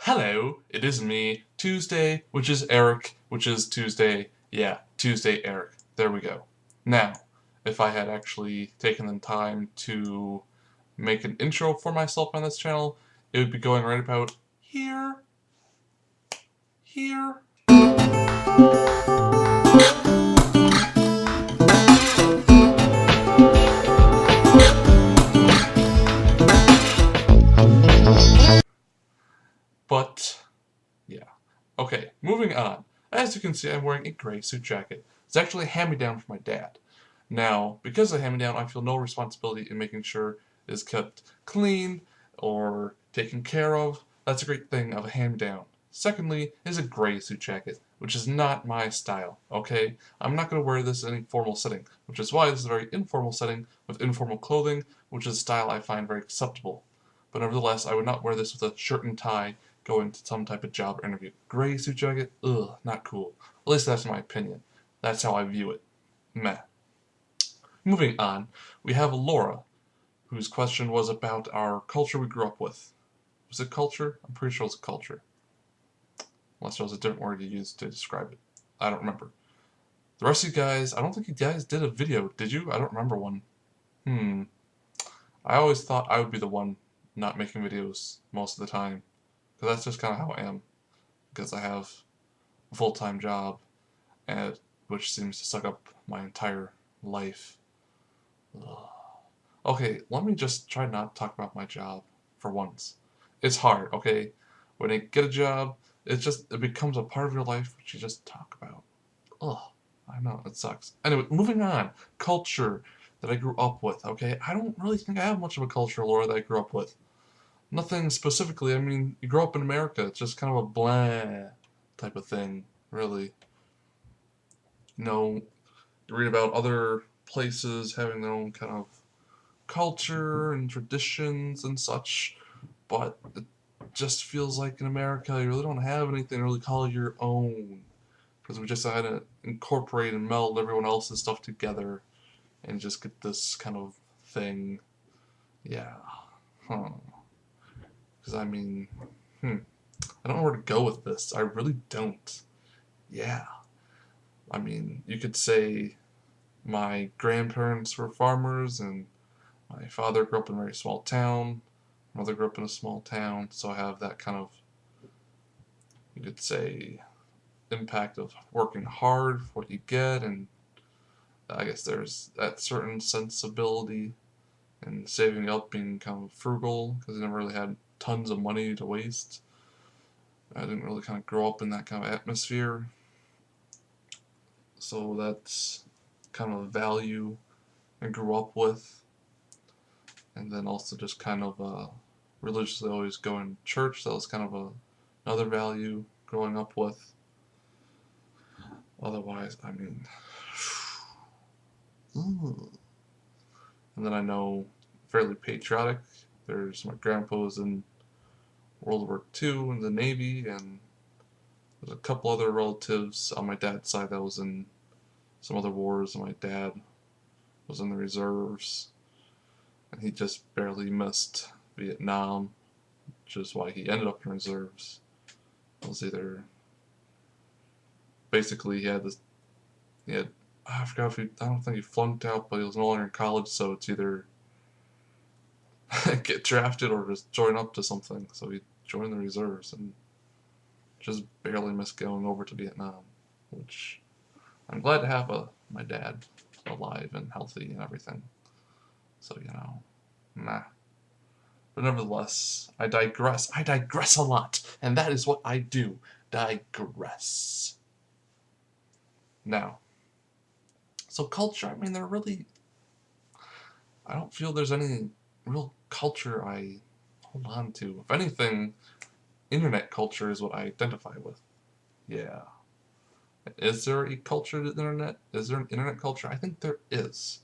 Hello, it is me, Tuesday, which is Eric, which is Tuesday. Yeah, Tuesday Eric. There we go. Now, if I had actually taken the time to make an intro for myself on this channel, it would be going right about here, here. But, yeah. Okay, moving on. As you can see, I'm wearing a gray suit jacket. It's actually a hand-me-down from my dad. Now, because of hand-me-down, I feel no responsibility in making sure it is kept clean or taken care of. That's a great thing of a hand-me-down. Secondly, is a gray suit jacket, which is not my style, okay? I'm not going to wear this in any formal setting, which is why this is a very informal setting with informal clothing, which is a style I find very acceptable. But nevertheless, I would not wear this with a shirt and tie going to some type of job or interview. Gray suit jacket? Ugh, not cool. At least that's my opinion. That's how I view it. Meh. Moving on, we have Laura, whose question was about our culture we grew up with. Was it culture? I'm pretty sure it was culture. Unless there was a different word you used to describe it. I don't remember. The rest of you guys, I don't think you guys did a video, did you? I don't remember one. I always thought I would be the one not making videos most of the time. Because that's just kind of how I am. Because I have a full-time job, and which seems to suck up my entire life. Ugh. Okay, let me just try not to talk about my job for once. It's hard, okay? When you get a job, it becomes a part of your life which you just talk about. Ugh, I know, it sucks. Anyway, moving on. Culture that I grew up with, okay? I don't really think I have much of a culture, Laura, that I grew up with. Nothing specifically. I mean, you grow up in America. It's just kind of a blah type of thing, really. You know, you read about other places having their own kind of culture and traditions and such, but it just feels like in America you really don't have anything to really call your own, because we just had to incorporate and meld everyone else's stuff together and just get this kind of thing. Yeah. Huh. Because I mean, I don't know where to go with this. I really don't. Yeah. I mean, you could say my grandparents were farmers, and my father grew up in a very small town. My mother grew up in a small town, so I have that kind of, you could say, impact of working hard for what you get, and I guess there's that certain sensibility and saving up, being kind of frugal, because I never really had tons of money to waste. I didn't really kind of grow up in that kind of atmosphere. So that's kind of a value I grew up with. And then also just kind of religiously always going to church. That was kind of another value growing up with. Otherwise, I mean... And then I know fairly patriotic. There's my grandpa was in World War II in the Navy, and there's a couple other relatives on my dad's side that was in some other wars, and my dad was in the reserves, and he just barely missed Vietnam, which is why he ended up in reserves. It was either, basically I forgot if I don't think he flunked out, but he was no longer in college, so it's either get drafted or just join up to something. So he joined the reserves and just barely missed going over to Vietnam, which I'm glad to have my dad alive and healthy and everything. So, nah. But nevertheless, I digress. I digress a lot, and that is what I do. Digress. Now, so culture, I mean, I don't feel there's any real culture I hold on to. If anything, internet culture is what I identify with. Yeah. Is there a culture to the internet? Is there an internet culture? I think there is.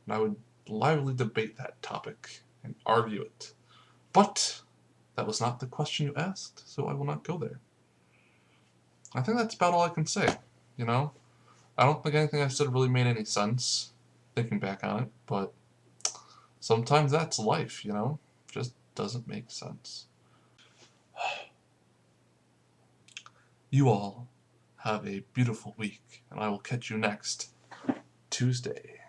And I would lively debate that topic and argue it. But that was not the question you asked, so I will not go there. I think that's about all I can say, I don't think anything I said really made any sense, thinking back on it, but sometimes that's life, Just doesn't make sense. you all have a beautiful week, and I will catch you next Tuesday.